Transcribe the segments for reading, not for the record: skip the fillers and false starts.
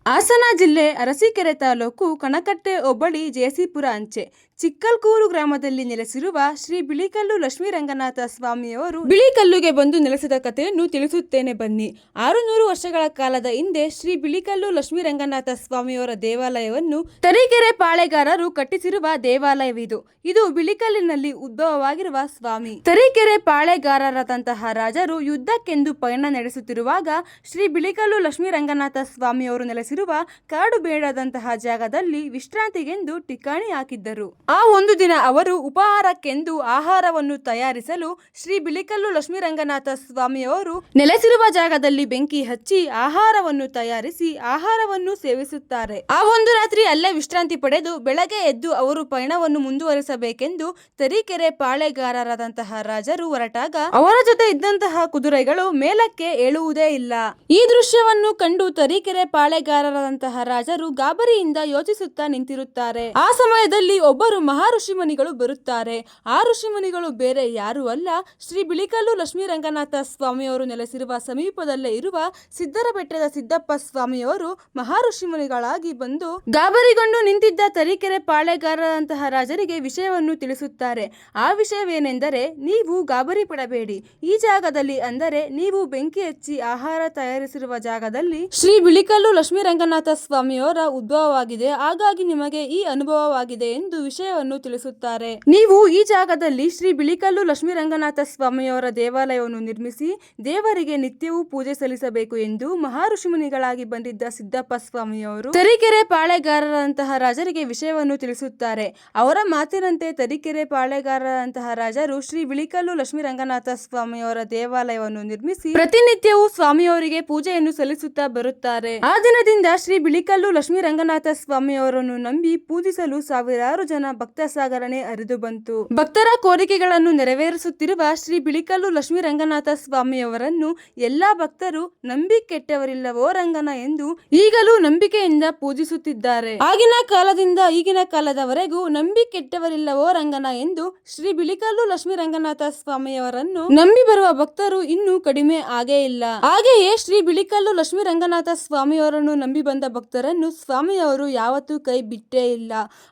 ಹಾಸನ ಜಿಲ್ಲೆ ಅರಸೀಕೆರೆ ತಾಲೂಕು ಕಣಕಟ್ಟೆ ಹೋಬಳಿ ಜೇಸಿಪುರ ಅಂಚೆ ಚಿಕ್ಕಲ್ಕೂರು ಗ್ರಾಮದಲ್ಲಿ ನೆಲೆಸಿರುವ ಶ್ರೀ ಬಿಳಿಕಲ್ಲು ಲಕ್ಷ್ಮೀರಂಗನಾಥ ಸ್ವಾಮಿಯವರು ಬಿಳಿಕಲ್ಲುಗೆ ಬಂದು ನೆಲೆಸಿದ ಕಥೆಯನ್ನು ತಿಳಿಸುತ್ತೇನೆ ಬನ್ನಿ. 600 ವರ್ಷಗಳ ಕಾಲದ ಹಿಂದೆ ಶ್ರೀ ಬಿಳಿಕಲ್ಲು ಲಕ್ಷ್ಮೀರಂಗನಾಥ ಸ್ವಾಮಿಯವರ ದೇವಾಲಯವನ್ನು ತರೀಕೆರೆ ಪಾಳೆಗಾರರು ಕಟ್ಟಿಸಿರುವ ದೇವಾಲಯವಿದು. ಇದು ಬಿಳಿಕಲ್ಲಿನಲ್ಲಿ ಉದ್ಭವವಾಗಿರುವ ಸ್ವಾಮಿ. ತರೀಕೆರೆ ಪಾಳೆಗಾರರಾದಂತಹ ರಾಜರು ಯುದ್ಧಕ್ಕೆಂದು ಪಯಣ ನಡೆಸುತ್ತಿರುವಾಗ ಶ್ರೀ ಬಿಳಿಕಲ್ಲು ಲಕ್ಷ್ಮೀರಂಗನಾಥ ಸ್ವಾಮಿಯವರು ನೆಲೆಸಿರುವ ಕಾಡು ಬೇಡದಂತಹ ಜಾಗದಲ್ಲಿ ವಿಶ್ರಾಂತಿಗೆಂದು ಠಿಕಾಣಿ ಹಾಕಿದ್ದರು. ಆ ಒಂದು ದಿನ ಅವರು ಉಪಹಾರಕ್ಕೆಂದು ಆಹಾರವನ್ನು ತಯಾರಿಸಲು ಶ್ರೀ ಬಿಳಿಕಲ್ಲು ಲಕ್ಷ್ಮೀರಂಗನಾಥ ಸ್ವಾಮಿಯವರು ನೆಲೆಸಿರುವ ಜಾಗದಲ್ಲಿ ಬೆಂಕಿ ಹಚ್ಚಿ ಆಹಾರವನ್ನು ತಯಾರಿಸಿ ಆಹಾರವನ್ನು ಸೇವಿಸುತ್ತಾರೆ. ಆ ಒಂದು ರಾತ್ರಿ ಅಲ್ಲೇ ವಿಶ್ರಾಂತಿ ಪಡೆದು ಬೆಳಗ್ಗೆ ಎದ್ದು ಅವರು ಪಯಣವನ್ನು ಮುಂದುವರಿಸಬೇಕೆಂದು ತರೀಕೆರೆ ಪಾಳೆಗಾರರಾದಂತಹ ರಾಜರು ಹೊರಟಾಗ ಅವರ ಜೊತೆ ಇದ್ದಂತಹ ಕುದುರೆಗಳು ಮೇಲಕ್ಕೆ ಏಳುವುದೇ ಇಲ್ಲ. ಈ ದೃಶ್ಯವನ್ನು ಕಂಡು ತರೀಕೆರೆ ಪಾಳೆಗಾರರಾದಂತಹ ರಾಜರು ಗಾಬರಿಯಿಂದ ಯೋಚಿಸುತ್ತಾ ನಿಂತಿರುತ್ತಾರೆ. ಆ ಸಮಯದಲ್ಲಿ ಒಬ್ಬರು ಮಹಾಋಷಿಮುನಿಗಳು ಬರುತ್ತಾರೆ. ಆ ಋಷಿಮುನಿಗಳು ಬೇರೆ ಯಾರು ಅಲ್ಲ, ಶ್ರೀ ಬಿಳಿಕಲ್ಲು ಲಕ್ಷ್ಮೀರಂಗನಾಥ ಸ್ವಾಮಿಯವರು ನೆಲೆಸಿರುವ ಸಮೀಪದಲ್ಲೇ ಇರುವ ಸಿದ್ದರ ಬೆಟ್ಟದ ಸಿದ್ದಪ್ಪ ಸ್ವಾಮಿಯವರು ಮಹಾಋಷಿಮುನಿಗಳಾಗಿ ಬಂದು ಗಾಬರಿಗೊಂಡು ನಿಂತಿದ್ದ ತರೀಕೆರೆ ಪಾಳೆಗಾರರಂತಹ ರಾಜರಿಗೆ ವಿಷಯವನ್ನು ತಿಳಿಸುತ್ತಾರೆ. ಆ ವಿಷಯವೇನೆಂದರೆ, ನೀವು ಗಾಬರಿ ಪಡಬೇಡಿ, ಈ ಜಾಗದಲ್ಲಿ ಅಂದರೆ ನೀವು ಬೆಂಕಿ ಹಚ್ಚಿ ಆಹಾರ ತಯಾರಿಸಿರುವ ಜಾಗದಲ್ಲಿ ಶ್ರೀ ಬಿಳಿಕಲ್ಲು ಲಕ್ಷ್ಮೀರಂಗನಾಥ ಸ್ವಾಮಿಯವರ ಉದ್ಭವವಾಗಿದೆ, ಹಾಗಾಗಿ ನಿಮಗೆ ಈ ಅನುಭವವಾಗಿದೆ ಎಂದು ವಿಷಯವನ್ನು ತಿಳಿಸುತ್ತಾರೆ. ನೀವು ಈ ಜಾಗದಲ್ಲಿ ಶ್ರೀ ಬಿಳಿಕಲ್ಲು ಲಕ್ಷ್ಮೀರಂಗನಾಥ ಸ್ವಾಮಿಯವರ ದೇವಾಲಯವನ್ನು ನಿರ್ಮಿಸಿ ದೇವರಿಗೆ ನಿತ್ಯವೂ ಪೂಜೆ ಸಲ್ಲಿಸಬೇಕು ಎಂದು ಮಹಾಋಷಿಮುನಿಗಳಾಗಿ ಬಂದಿದ್ದ ಸಿದ್ದಪ್ಪ ಸ್ವಾಮಿಯವರು ತರೀಕೆರೆ ಪಾಳೆಗಾರರಂತಹ ರಾಜರಿಗೆ ವಿಷಯವನ್ನು ತಿಳಿಸುತ್ತಾರೆ. ಅವರ ಮಾತಿನಂತೆ ತರೀಕೆರೆ ಪಾಳೆಗಾರರಂತಹ ರಾಜರು ಶ್ರೀ ಬಿಳಿಕಲ್ಲು ಲಕ್ಷ್ಮೀರಂಗನಾಥ ಸ್ವಾಮಿಯವರ ದೇವಾಲಯವನ್ನು ನಿರ್ಮಿಸಿ ಪ್ರತಿನಿತ್ಯವೂ ಸ್ವಾಮಿಯವರಿಗೆ ಪೂಜೆಯನ್ನು ಸಲ್ಲಿಸುತ್ತಾ ಬರುತ್ತಾರೆ. ಆ ದಿನದಿಂದ ಶ್ರೀ ಬಿಳಿಕಲ್ಲು ಲಕ್ಷ್ಮೀರಂಗನಾಥ ಸ್ವಾಮಿಯವರನ್ನು ನಂಬಿ ಪೂಜಿಸಲು ಸಾವಿರಾರು ಜನ ಭಕ್ತ ಸಾಗರನೆ ಹರಿದು ಬಂತು. ಭಕ್ತರ ಕೋರಿಕೆಗಳನ್ನು ನೆರವೇರಿಸುತ್ತಿರುವ ಶ್ರೀ ಬಿಳಿಕಲ್ಲು ಲಕ್ಷ್ಮೀರಂಗನಾಥ ಸ್ವಾಮಿಯವರನ್ನು ಎಲ್ಲಾ ಭಕ್ತರು ನಂಬಿ ಕೆಟ್ಟವರಿಲ್ಲವೋ ರಂಗನ ಎಂದು ಈಗಲೂ ನಂಬಿಕೆಯಿಂದ ಪೂಜಿಸುತ್ತಿದ್ದಾರೆ. ಆಗಿನ ಕಾಲದಿಂದ ಈಗಿನ ಕಾಲದವರೆಗೂ ನಂಬಿ ಕೆಟ್ಟವರಿಲ್ಲವೋ ರಂಗನ ಎಂದು ಶ್ರೀ ಬಿಳಿಕಲ್ಲು ಲಕ್ಷ್ಮೀರಂಗನಾಥ ಸ್ವಾಮಿಯವರನ್ನು ನಂಬಿ ಬರುವ ಭಕ್ತರು ಇನ್ನೂ ಕಡಿಮೆ ಆಗೇ ಇಲ್ಲ. ಹಾಗೆಯೇ ಶ್ರೀ ಬಿಳಿಕಲ್ಲು ಲಕ್ಷ್ಮೀರಂಗನಾಥ ಸ್ವಾಮಿಯವರನ್ನು ನಂಬಿ ಬಂದ ಭಕ್ತರನ್ನು ಸ್ವಾಮಿಯವರು ಯಾವತ್ತೂ ಕೈ ಬಿಟ್ಟೇ ಇಲ್ಲ.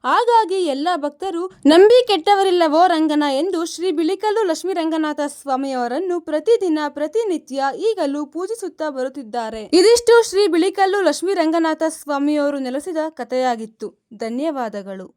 ಹಾಗಾಗಿ ಎಲ್ಲ ಭಕ್ತರು ನಂಬಿ ಕೆಟ್ಟವರಿಲ್ಲವೋ ರಂಗನ ಎಂದು ಶ್ರೀ ಬಿಳಿಕಲ್ಲು ಲಕ್ಷ್ಮೀರಂಗನಾಥ ಸ್ವಾಮಿಯವರನ್ನು ಪ್ರತಿದಿನ ಪ್ರತಿನಿತ್ಯ ಈಗಲೂ ಪೂಜಿಸುತ್ತಾ ಬರುತ್ತಿದ್ದಾರೆ. ಇದಿಷ್ಟು ಶ್ರೀ ಬಿಳಿಕಲ್ಲು ಲಕ್ಷ್ಮೀರಂಗನಾಥ ಸ್ವಾಮಿಯವರು ನೆಲೆಸಿದ ಕಥೆಯಾಗಿತ್ತು. ಧನ್ಯವಾದಗಳು.